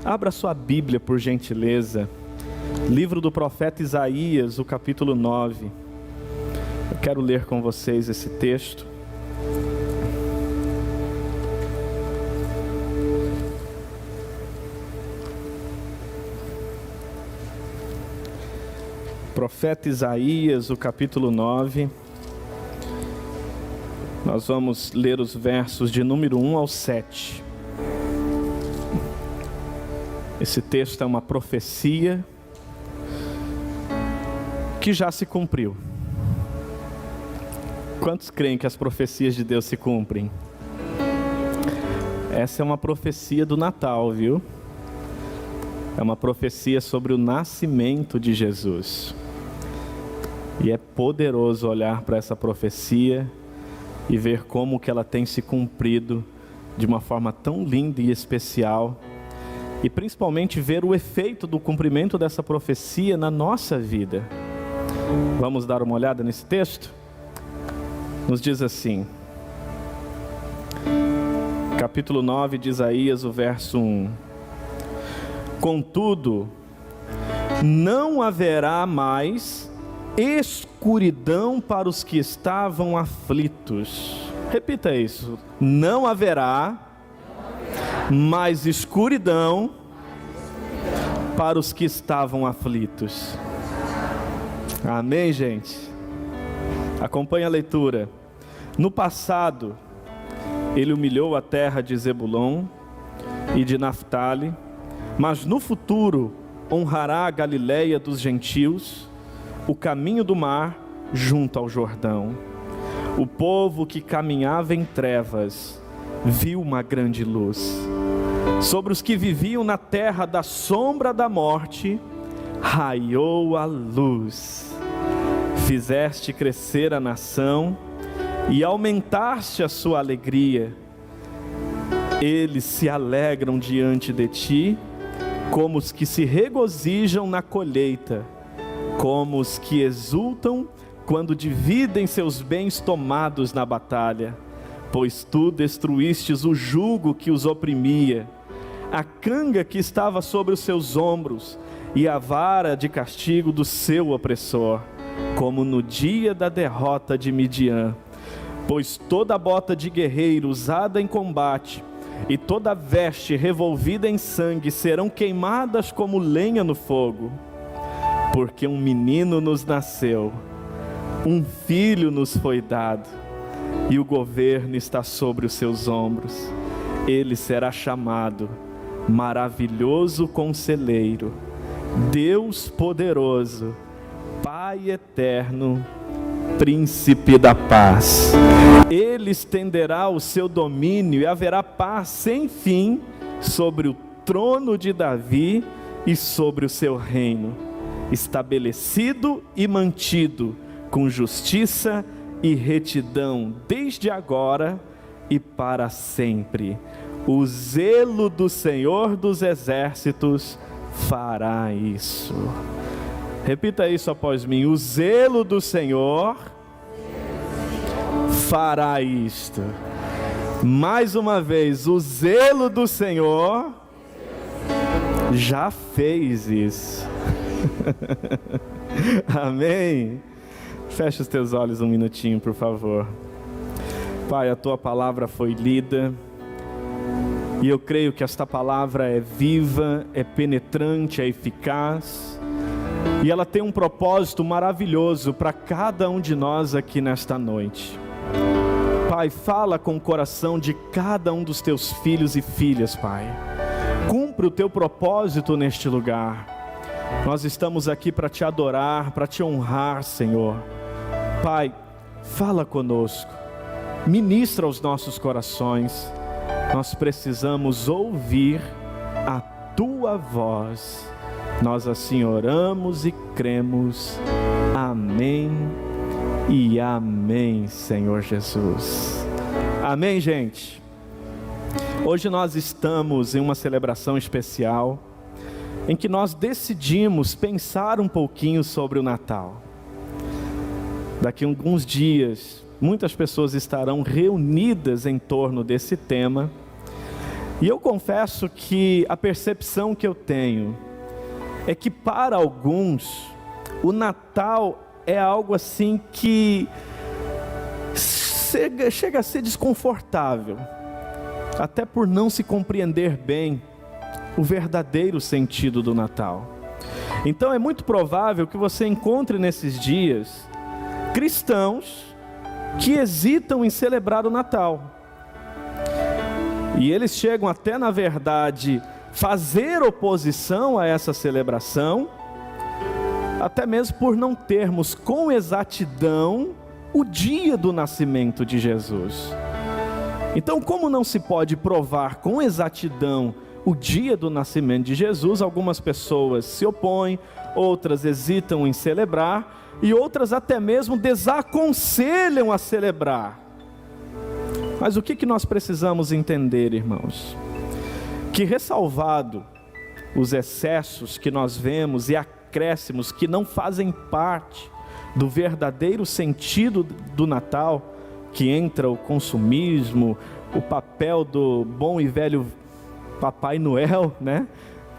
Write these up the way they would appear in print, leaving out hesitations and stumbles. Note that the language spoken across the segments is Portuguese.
Abra sua Bíblia, por gentileza. Livro do profeta Isaías, o capítulo 9. Eu quero ler com vocês esse texto. Profeta Isaías, o capítulo 9. Nós vamos ler os versos de número 1 ao 7. Esse texto é uma profecia que já se cumpriu. Quantos creem que as profecias de Deus se cumprem? Essa é uma profecia do Natal, viu? É uma profecia sobre o nascimento de Jesus. E é poderoso olhar para essa profecia e ver como que ela tem se cumprido de uma forma tão linda e especial. E principalmente ver o efeito do cumprimento dessa profecia na nossa vida. Vamos dar uma olhada nesse texto? Nos diz assim, capítulo 9 de Isaías, o verso 1. Contudo, não haverá mais escuridão para os que estavam aflitos. Repita isso. Não haverá mais escuridão para os que estavam aflitos. Amém, gente? Acompanhe a leitura. No passado, ele humilhou a terra de Zebulon e de Naftali, mas no futuro honrará a Galileia dos gentios, o caminho do mar junto ao Jordão. O povo que caminhava em trevas viu uma grande luz. Sobre os que viviam na terra da sombra da morte, raiou a luz. Fizeste crescer a nação e aumentaste a sua alegria. Eles se alegram diante de ti, como os que se regozijam na colheita, como os que exultam quando dividem seus bens tomados na batalha. Pois tu destruístes o jugo que os oprimia, a canga que estava sobre os seus ombros, e a vara de castigo do seu opressor, como no dia da derrota de Midian. Pois toda bota de guerreiro usada em combate, e toda veste revolvida em sangue, serão queimadas como lenha no fogo. Porque um menino nos nasceu, um filho nos foi dado, e o governo está sobre os seus ombros. Ele será chamado Maravilhoso Conselheiro, Deus Poderoso, Pai Eterno, Príncipe da Paz. Ele estenderá o seu domínio e haverá paz sem fim sobre o trono de Davi e sobre o seu reino, estabelecido e mantido com justiça e retidão desde agora e para sempre. O zelo do Senhor dos Exércitos fará isso. Repita isso após mim. O zelo do Senhor fará isto. Mais uma vez, o zelo do Senhor já fez isso. Amém? Fecha os teus olhos um minutinho, por favor. Pai, a tua palavra foi lida, e eu creio que esta palavra é viva, é penetrante, é eficaz, e ela tem um propósito maravilhoso para cada um de nós aqui nesta noite. Pai, fala com o coração de cada um dos teus filhos e filhas, Pai. Cumpre o teu propósito neste lugar. Nós estamos aqui para te adorar, para te honrar, Senhor. Pai, fala conosco, ministra aos nossos corações. Nós precisamos ouvir a tua voz. Nós assim oramos e cremos. Amém e amém, Senhor Jesus. Amém, gente? Hoje nós estamos em uma celebração especial, em que nós decidimos pensar um pouquinho sobre o Natal. Daqui a alguns dias, muitas pessoas estarão reunidas em torno desse tema, E eu confesso que a percepção que eu tenho é que para alguns o Natal é algo assim que chega a ser desconfortável, até por não se compreender bem o verdadeiro sentido do Natal. Então é muito provável que você encontre nesses dias cristãos que hesitam em celebrar o Natal. E eles chegam até, na verdade, fazer oposição a essa celebração, até mesmo por não termos com exatidão o dia do nascimento de Jesus. Então, como não se pode provar com exatidão o dia do nascimento de Jesus, algumas pessoas se opõem, outras hesitam em celebrar, e outras até mesmo desaconselham a celebrar. Mas o que nós precisamos entender, irmãos? Que ressalvado os excessos que nós vemos e acréscimos que não fazem parte do verdadeiro sentido do Natal, que entra o consumismo, o papel do bom e velho Papai Noel, né?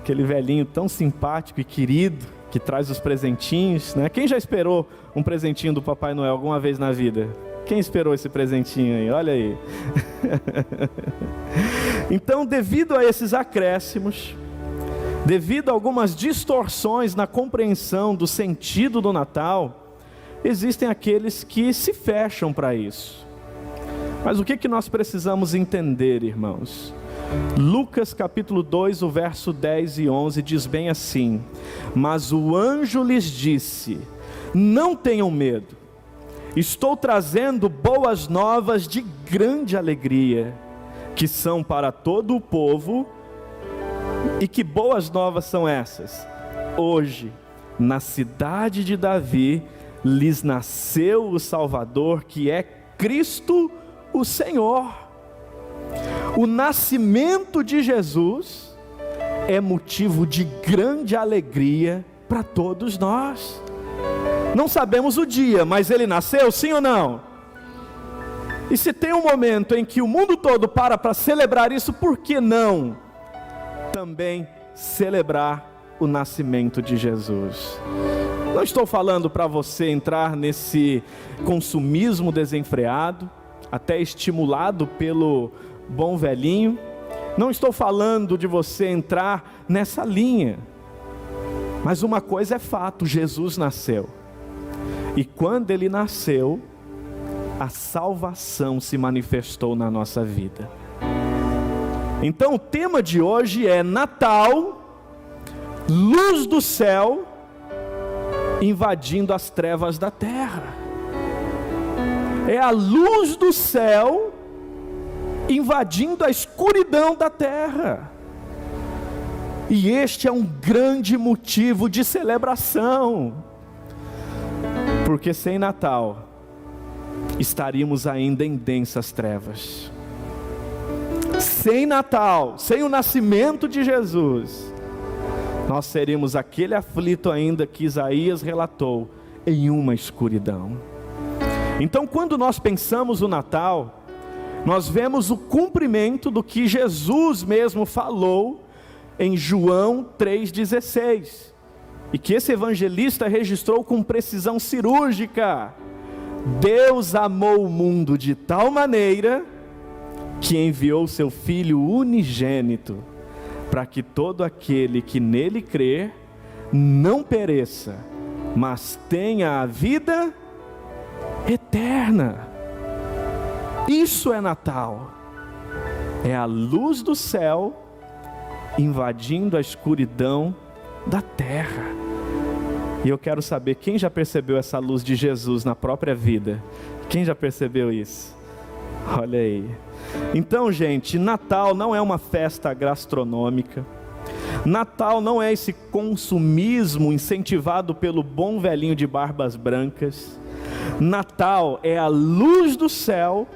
Aquele velhinho tão simpático e querido, que traz os presentinhos, né? Quem já esperou um presentinho do Papai Noel alguma vez na vida? Quem esperou esse presentinho aí? Olha aí. Então, devido a esses acréscimos, devido a algumas distorções na compreensão do sentido do Natal, existem aqueles que se fecham para isso. Mas o que nós precisamos entender, irmãos? Lucas capítulo 2, o verso 10 e 11 diz bem assim: mas o anjo lhes disse: não tenham medo, estou trazendo boas novas de grande alegria, que são para todo o povo. E que boas novas são essas? Hoje, na cidade de Davi, lhes nasceu o Salvador, que é Cristo o Senhor. O nascimento de Jesus é motivo de grande alegria para todos nós. Não sabemos o dia, mas ele nasceu, sim ou não? E se tem um momento em que o mundo todo para celebrar isso, por que não também celebrar o nascimento de Jesus? Não estou falando para você entrar nesse consumismo desenfreado, até estimulado pelo bom velhinho. Não estou falando de você entrar nessa linha. Mas uma coisa é fato: Jesus nasceu. E quando ele nasceu, a salvação se manifestou na nossa vida. Então o tema de hoje é Natal, luz do céu invadindo as trevas da terra. É a luz do céu invadindo a escuridão da terra. E este é um grande motivo de celebração, porque sem Natal estaríamos ainda em densas trevas. Sem Natal, sem o nascimento de Jesus, nós seríamos aquele aflito ainda que Isaías relatou, em uma escuridão. Então, quando nós pensamos no Natal, nós vemos o cumprimento do que Jesus mesmo falou em João 3,16, e que esse evangelista registrou com precisão cirúrgica. Deus amou o mundo de tal maneira que enviou seu Filho unigênito, para que todo aquele que nele crer não pereça, mas tenha a vida eterna. Isso é Natal. É a luz do céu invadindo a escuridão da terra. E eu quero saber, quem já percebeu essa luz de Jesus na própria vida? Quem já percebeu isso? Olha aí. Então, gente, Natal não é uma festa gastronômica. Natal não é esse consumismo incentivado pelo bom velhinho de barbas brancas. Natal é a luz do céu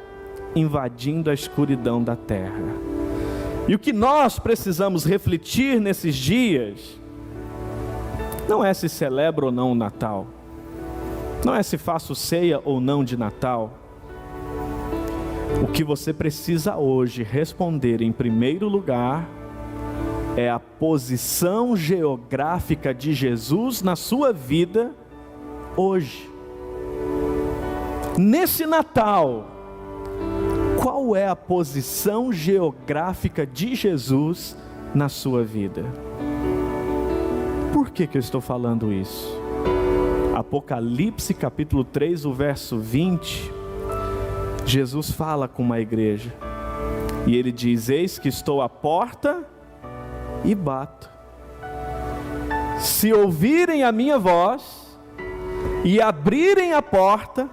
invadindo a escuridão da terra. E o que nós precisamos refletir nesses dias não é se celebra ou não o Natal, não é se faço ceia ou não de Natal, O que você precisa hoje responder em primeiro lugar é a posição geográfica de Jesus na sua vida hoje. Nesse Natal, qual é a posição geográfica de Jesus na sua vida? Por que eu estou falando isso? Apocalipse capítulo 3, o verso 20, Jesus fala com uma igreja, e ele diz: eis que estou à porta e bato. Se ouvirem a minha voz e abrirem a porta,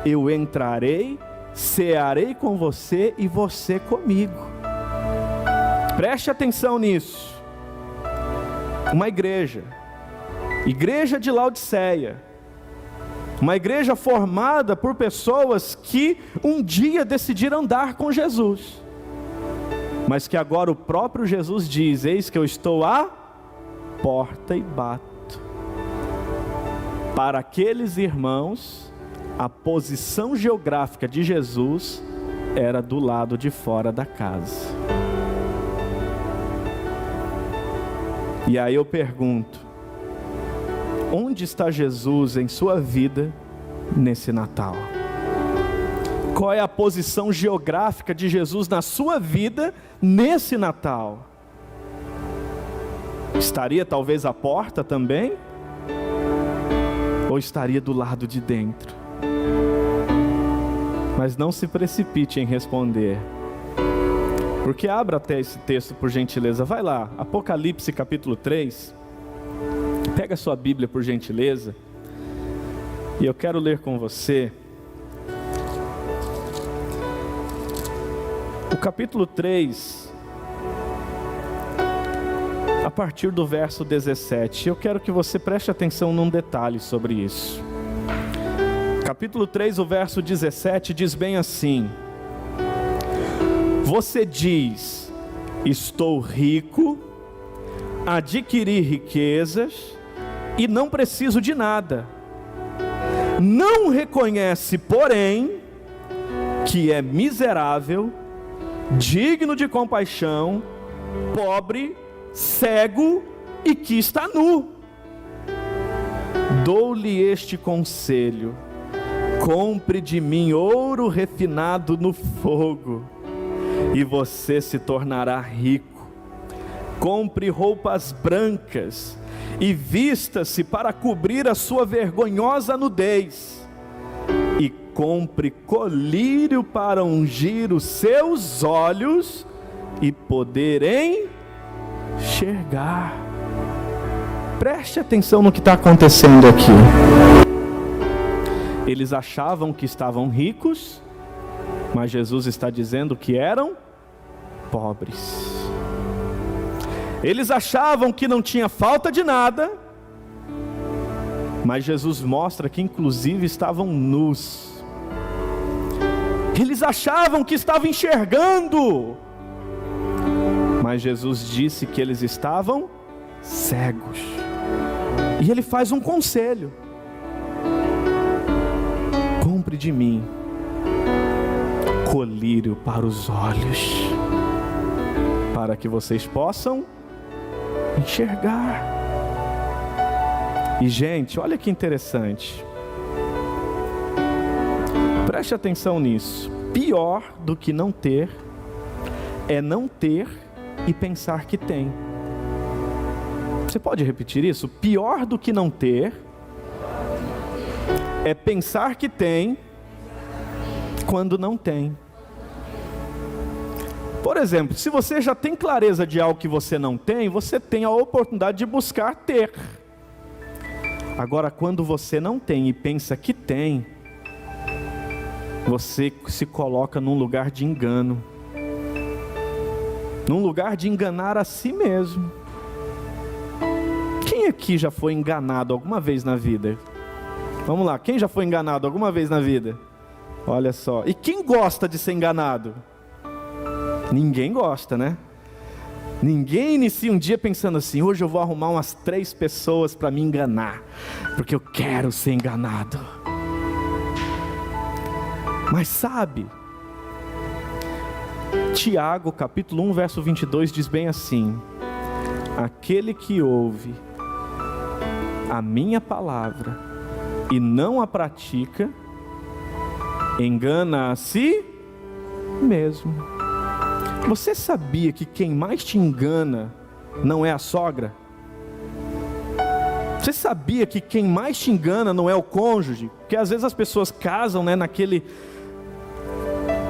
eu entrarei, cearei com você e você comigo. Preste atenção nisso. Uma igreja de Laodiceia, uma igreja formada por pessoas que um dia decidiram andar com Jesus, mas que agora o próprio Jesus diz: eis que eu estou à porta e bato. Para aqueles irmãos, a posição geográfica de Jesus era do lado de fora da casa. E aí eu pergunto: onde está Jesus em sua vida nesse Natal? Qual é a posição geográfica de Jesus na sua vida nesse Natal? Estaria talvez à porta também? Ou estaria do lado de dentro? Mas não se precipite em responder, porque abra até esse texto por gentileza. Vai lá, Apocalipse capítulo 3. Pega a sua Bíblia por gentileza, e eu quero ler com você o capítulo 3, a partir do verso 17. Eu quero que você preste atenção num detalhe sobre isso. Capítulo 3, o verso 17 diz bem assim: você diz, estou rico, adquiri riquezas e não preciso de nada. Não reconhece, porém, que é miserável, digno de compaixão, pobre, cego e que está nu. Dou-lhe este conselho: compre de mim ouro refinado no fogo, e você se tornará rico. Compre roupas brancas e vista-se para cobrir a sua vergonhosa nudez, e compre colírio para ungir os seus olhos e poder enxergar. Preste atenção no que está acontecendo aqui. Eles achavam que estavam ricos, mas Jesus está dizendo que eram pobres. Eles achavam que não tinha falta de nada, mas Jesus mostra que inclusive estavam nus. Eles achavam que estavam enxergando, mas Jesus disse que eles estavam cegos. E ele faz um conselho: compre de mim colírio para os olhos, para que vocês possam enxergar. E gente, olha que interessante, preste atenção nisso. Pior do que não ter é não ter e pensar que tem. Você pode repetir isso? Pior do que não ter é pensar que tem quando não tem. Por exemplo, se você já tem clareza de algo que você não tem, você tem a oportunidade de buscar ter. Agora, quando você não tem e pensa que tem, você se coloca num lugar de engano, num lugar de enganar a si mesmo. Quem aqui já foi enganado alguma vez na vida? Vamos lá, quem já foi enganado alguma vez na vida? Olha só, e quem gosta de ser enganado? Ninguém gosta, né? Ninguém inicia um dia pensando assim: hoje eu vou arrumar umas 3 pessoas para me enganar, porque eu quero ser enganado. Mas sabe, Tiago, capítulo 1, verso 22, diz bem assim: aquele que ouve a minha palavra e não a pratica, engana a si mesmo. Você sabia que quem mais te engana não é a sogra? Você sabia que quem mais te engana não é o cônjuge? Porque às vezes as pessoas casam, né, naquele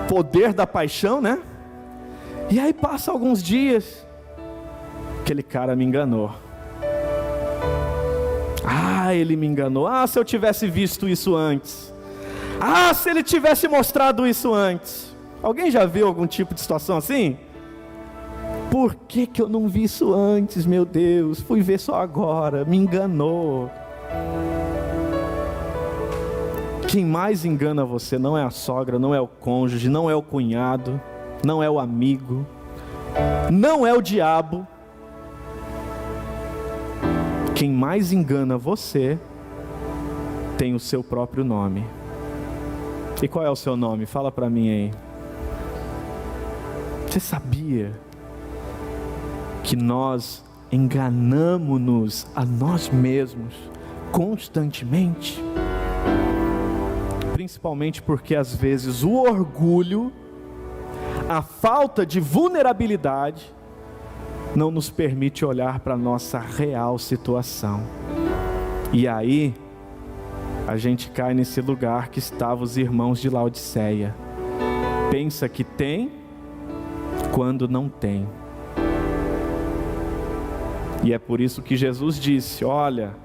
poder da paixão, né? E aí passa alguns dias, aquele cara me enganou. Ah, ele me enganou. Ah, se eu tivesse visto isso antes. Ah, se ele tivesse mostrado isso antes. Alguém já viu algum tipo de situação assim? Por que que eu não vi isso antes, meu Deus? Fui ver só agora, me enganou. Quem mais engana você não é a sogra, não é o cônjuge, não é o cunhado, não é o amigo, não é o diabo. Quem mais engana você tem o seu próprio nome. E qual é o seu nome? Fala para mim aí. Você sabia que nós enganamos-nos a nós mesmos constantemente? Principalmente porque às vezes o orgulho, a falta de vulnerabilidade, não nos permite olhar para a nossa real situação. E aí, a gente cai nesse lugar que estavam os irmãos de Laodiceia. Pensa que tem, quando não tem. E é por isso que Jesus disse: olha,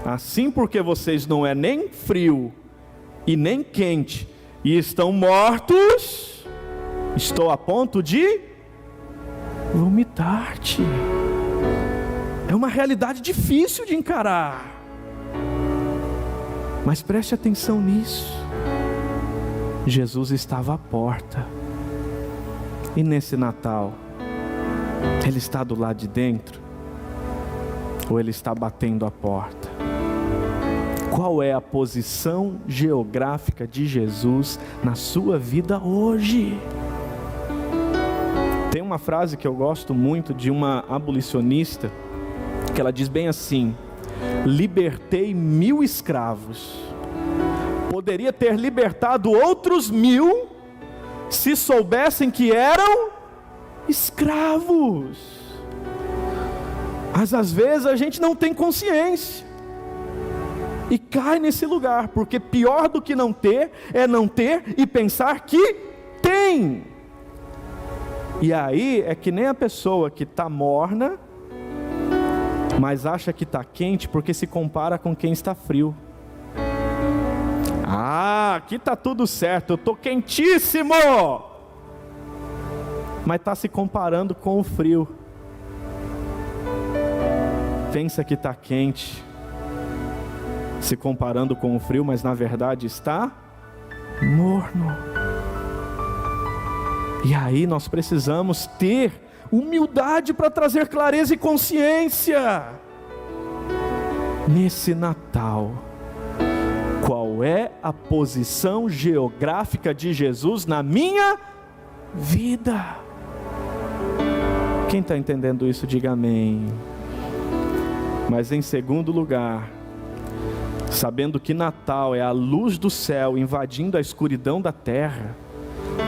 assim porque vocês não é nem frio e nem quente, e estão mortos, estou a ponto de vomitar-te. É uma realidade difícil de encarar, mas preste atenção nisso. Jesus estava à porta, e nesse Natal, Ele está do lado de dentro, ou Ele está batendo a porta? Qual é a posição geográfica de Jesus na sua vida hoje? Tem uma frase que eu gosto muito de uma abolicionista, que ela diz bem assim: libertei 1000 escravos, poderia ter libertado outros 1000, se soubessem que eram escravos. Mas às vezes a gente não tem consciência e cai nesse lugar, porque pior do que não ter é não ter e pensar que tem. E aí é que nem a pessoa que está morna, mas acha que está quente porque se compara com quem está frio. Ah, aqui está tudo certo, eu estou quentíssimo, mas está se comparando com o frio. Pensa que está quente, se comparando com o frio, mas na verdade está morno. E aí nós precisamos ter humildade para trazer clareza e consciência. Nesse Natal, qual é a posição geográfica de Jesus na minha vida? Quem está entendendo isso, diga amém. Mas em segundo lugar, sabendo que Natal é a luz do céu invadindo a escuridão da terra,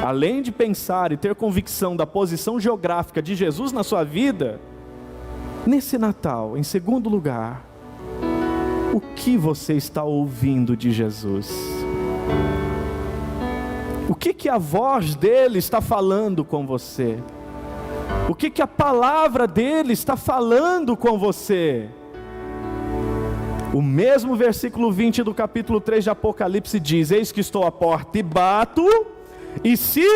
além de pensar e ter convicção da posição geográfica de Jesus na sua vida, nesse Natal, em segundo lugar, o que você está ouvindo de Jesus? O que a voz dele está falando com você? O que a palavra dele está falando com você? O mesmo versículo 20 do capítulo 3 de Apocalipse diz: eis que estou à porta e bato, e se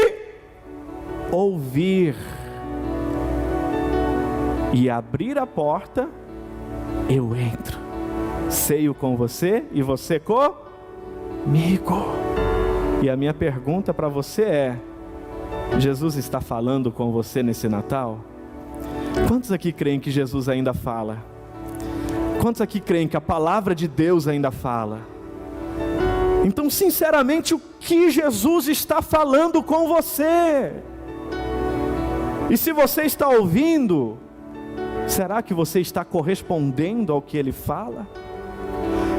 ouvir e abrir a porta, eu entro, ceio com você e você comigo. E a minha pergunta para você é: Jesus está falando com você nesse Natal? Quantos aqui creem que Jesus ainda fala? Quantos aqui creem que a palavra de Deus ainda fala? Então, sinceramente, o que Jesus está falando com você? E se você está ouvindo, será que você está correspondendo ao que Ele fala?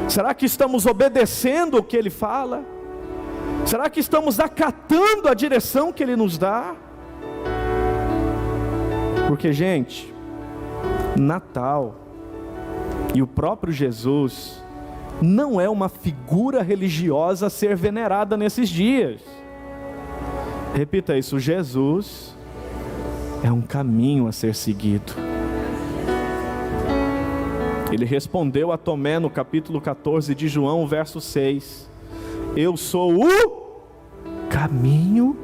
Será que estamos obedecendo o que Ele fala? Será que estamos acatando a direção que Ele nos dá? Porque, gente, Natal e o próprio Jesus não é uma figura religiosa a ser venerada nesses dias. Repita isso: Jesus é um caminho a ser seguido. Ele respondeu a Tomé no capítulo 14 de João, verso 6: eu sou o caminho,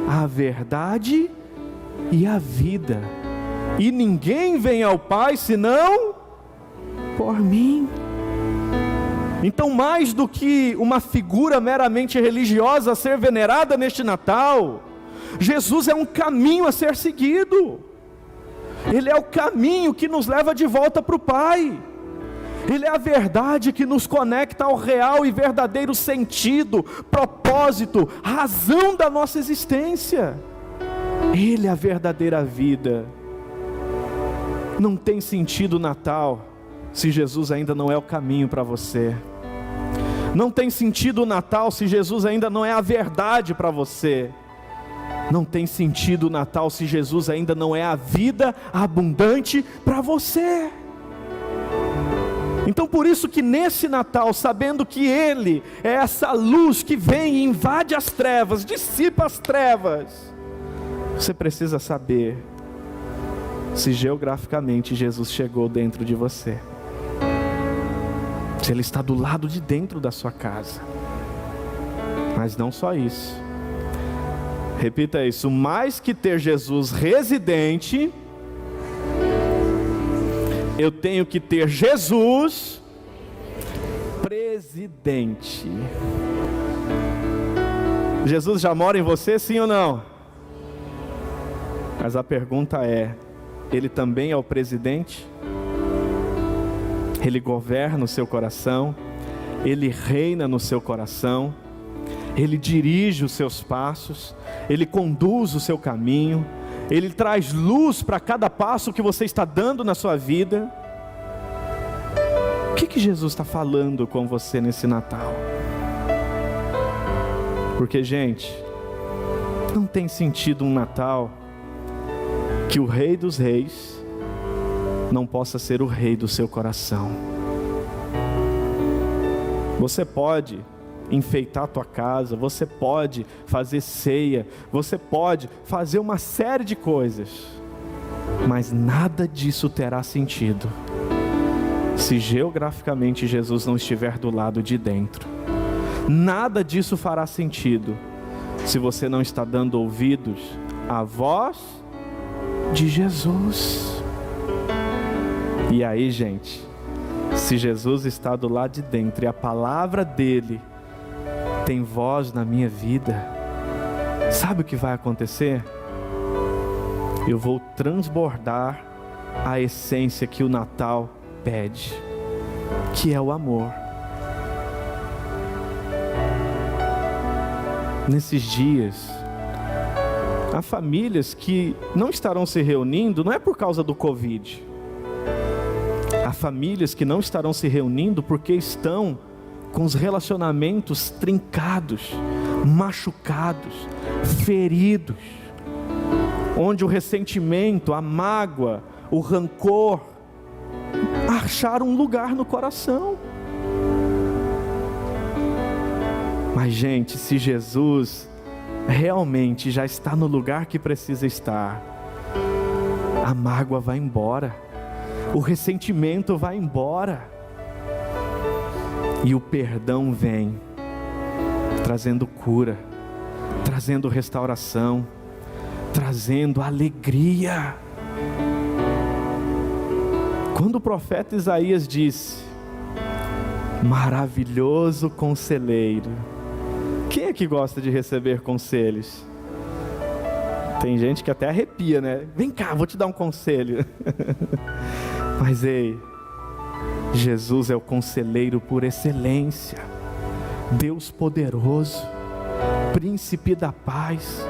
a verdade e a vida, e ninguém vem ao Pai senão por mim. Então, mais do que uma figura meramente religiosa a ser venerada neste Natal, Jesus é um caminho a ser seguido. Ele é o caminho que nos leva de volta para o Pai. Ele é a verdade que nos conecta ao real e verdadeiro sentido, propósito, razão da nossa existência. Ele é a verdadeira vida. Não tem sentido o Natal se Jesus ainda não é o caminho para você. Não tem sentido o Natal se Jesus ainda não é a verdade para você. Não tem sentido o Natal se Jesus ainda não é a vida abundante para você. Então, por isso que nesse Natal, sabendo que Ele é essa luz que vem e invade as trevas, dissipa as trevas, você precisa saber se geograficamente Jesus chegou dentro de você, se Ele está do lado de dentro da sua casa. Mas não só isso, repita isso: mais que ter Jesus residente, eu tenho que ter Jesus presidente. Jesus já mora em você, sim ou não? Mas a pergunta é: Ele também é o presidente? Ele governa o seu coração? Ele reina no seu coração? Ele dirige os seus passos? Ele conduz o seu caminho? Ele traz luz para cada passo que você está dando na sua vida? O que Jesus está falando com você nesse Natal? Porque, gente, não tem sentido um Natal que o Rei dos Reis não possa ser o Rei do seu coração. Você pode enfeitar a tua casa, você pode fazer ceia, você pode fazer uma série de coisas, mas nada disso terá sentido se geograficamente Jesus não estiver do lado de dentro. Nada disso fará sentido se você não está dando ouvidos à voz de Jesus. E aí, gente, se Jesus está do lado de dentro e a palavra dele tem voz na minha vida, sabe o que vai acontecer? Eu vou transbordar a essência que o Natal pede, que é o amor. Nesses dias, há famílias que não estarão se reunindo, não é por causa do Covid. Há famílias que não estarão se reunindo porque estão com os relacionamentos trincados, machucados, feridos, onde o ressentimento, a mágoa, o rancor acharam um lugar no coração. Mas, gente, se Jesus realmente já está no lugar que precisa estar, a mágoa vai embora, o ressentimento vai embora, e o perdão vem, trazendo cura, trazendo restauração, trazendo alegria. Quando o profeta Isaías disse: maravilhoso conselheiro. Quem é que gosta de receber conselhos? Tem gente que até arrepia, né? Vem cá, vou te dar um conselho. Mas ei, Jesus é o conselheiro por excelência, Deus poderoso, príncipe da paz,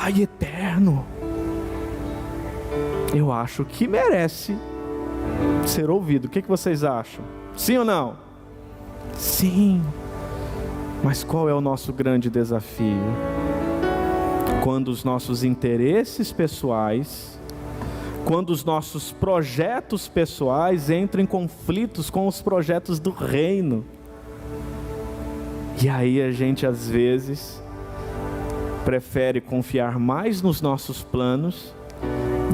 Pai eterno. Eu acho que merece ser ouvido. O que vocês acham? Sim ou não? Sim. Mas qual é o nosso grande desafio? Quando os nossos interesses pessoais, quando os nossos projetos pessoais entram em conflitos com os projetos do reino. E aí a gente às vezes prefere confiar mais nos nossos planos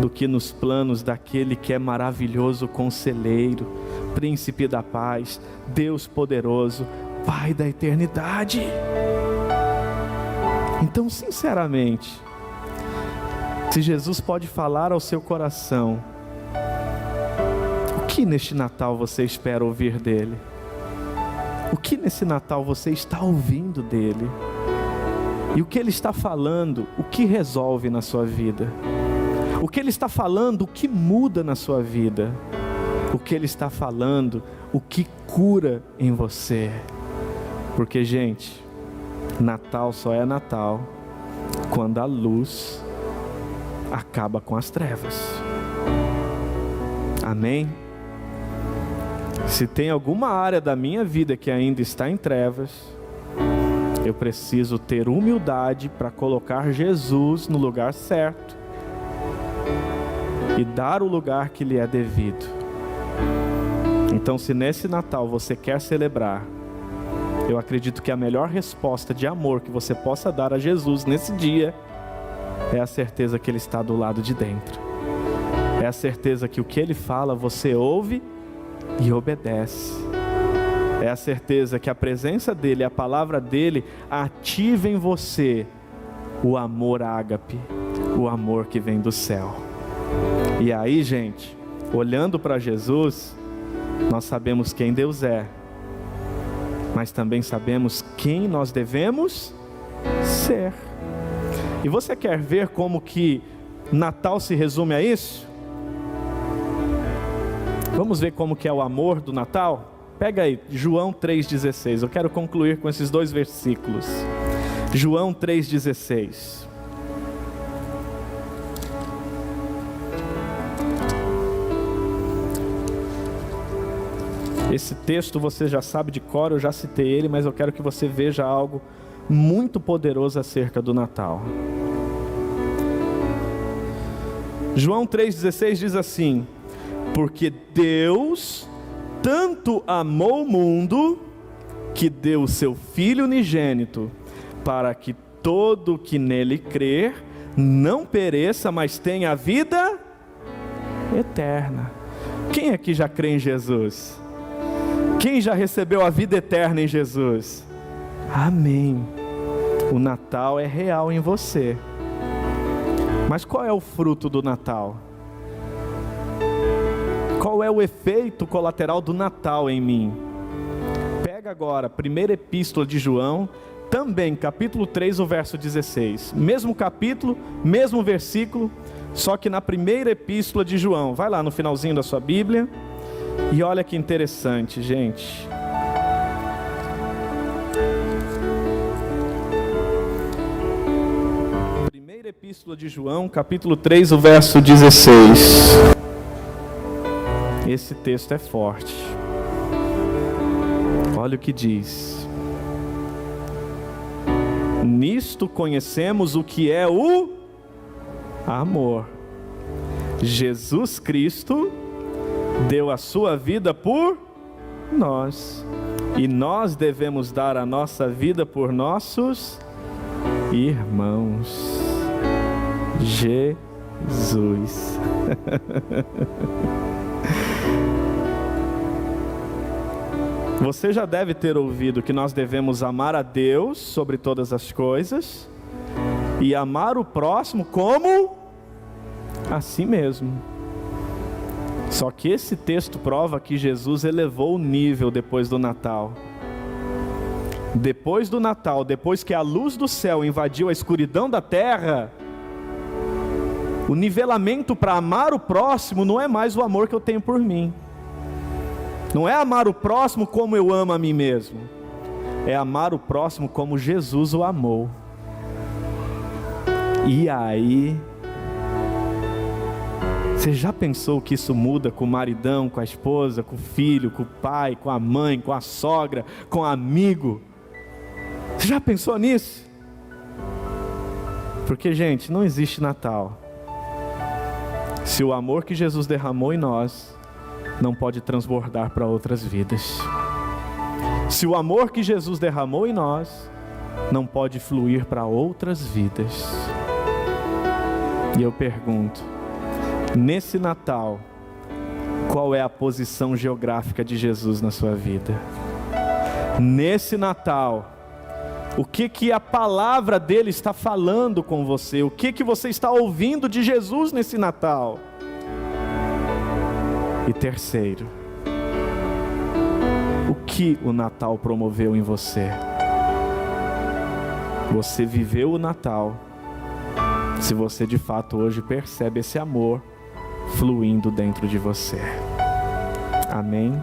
do que nos planos daquele que é maravilhoso conselheiro, príncipe da paz, Deus poderoso, Pai da eternidade. Então, sinceramente, se Jesus pode falar ao seu coração, o que neste Natal você espera ouvir dele? O que nesse Natal você está ouvindo dele? E o que ele está falando, o que resolve na sua vida? O que ele está falando, o que muda na sua vida? O que ele está falando, o que cura em você? Porque, gente, Natal só é Natal quando a luz acaba com as trevas. Amém? Se tem alguma área da minha vida que ainda está em trevas, eu preciso ter humildade para colocar Jesus no lugar certo e dar o lugar que lhe é devido. Então, se nesse Natal você quer celebrar, eu acredito que a melhor resposta de amor que você possa dar a Jesus nesse dia é a certeza que Ele está do lado de dentro. É a certeza que o que Ele fala você ouve e obedece. É a certeza que a presença dEle, a palavra dEle ativa em você o amor ágape, o amor que vem do céu. E aí, gente, olhando para Jesus, nós sabemos quem Deus é, mas também sabemos quem nós devemos ser. E você quer ver como que Natal se resume a isso? Vamos ver como que é o amor do Natal? Pega aí, João 3,16. Eu quero concluir com esses 2 versículos. João 3,16. Esse texto você já sabe de cor, eu já citei ele, mas eu quero que você veja algo muito poderoso acerca do Natal. João 3,16 diz assim: porque Deus tanto amou o mundo, que deu o seu Filho unigênito, para que todo que nele crer, não pereça, mas tenha a vida eterna. Quem aqui já crê em Jesus? Quem já recebeu a vida eterna em Jesus? Amém. O Natal é real em você. Mas qual é o fruto do Natal? Qual é o efeito colateral do Natal em mim? Pega agora, primeira epístola de João, também capítulo 3, o verso 16. Mesmo capítulo, mesmo versículo, só que na primeira epístola de João. Vai lá no finalzinho da sua Bíblia. E olha que interessante, gente. Primeira epístola de João, capítulo 3, o verso 16. Esse texto é forte. Olha o que diz: nisto conhecemos o que é o amor. Jesus Cristo deu a sua vida por nós, e nós devemos dar a nossa vida por nossos irmãos. Jesus. Você já deve ter ouvido que nós devemos amar a Deus sobre todas as coisas e amar o próximo como a si mesmo. Só que esse texto prova que Jesus elevou o nível depois do Natal. Depois do Natal, depois que a luz do céu invadiu a escuridão da terra, o nivelamento para amar o próximo não é mais o amor que eu tenho por mim. Não é amar o próximo como eu amo a mim mesmo. É amar o próximo como Jesus o amou. E aí, você já pensou que isso muda com o maridão, com a esposa, com o filho, com o pai, com a mãe, com a sogra, com o amigo? Você já pensou nisso? Porque, gente, não existe Natal se o amor que Jesus derramou em nós não pode transbordar para outras vidas. Se o amor que Jesus derramou em nós não pode fluir para outras vidas. E eu pergunto, nesse Natal, qual é a posição geográfica de Jesus na sua vida? Nesse Natal, o que a palavra dele está falando com você? O que você está ouvindo de Jesus nesse Natal? E terceiro, o que o Natal promoveu em você? Você viveu o Natal, se você de fato hoje percebe esse amor fluindo dentro de você. Amém?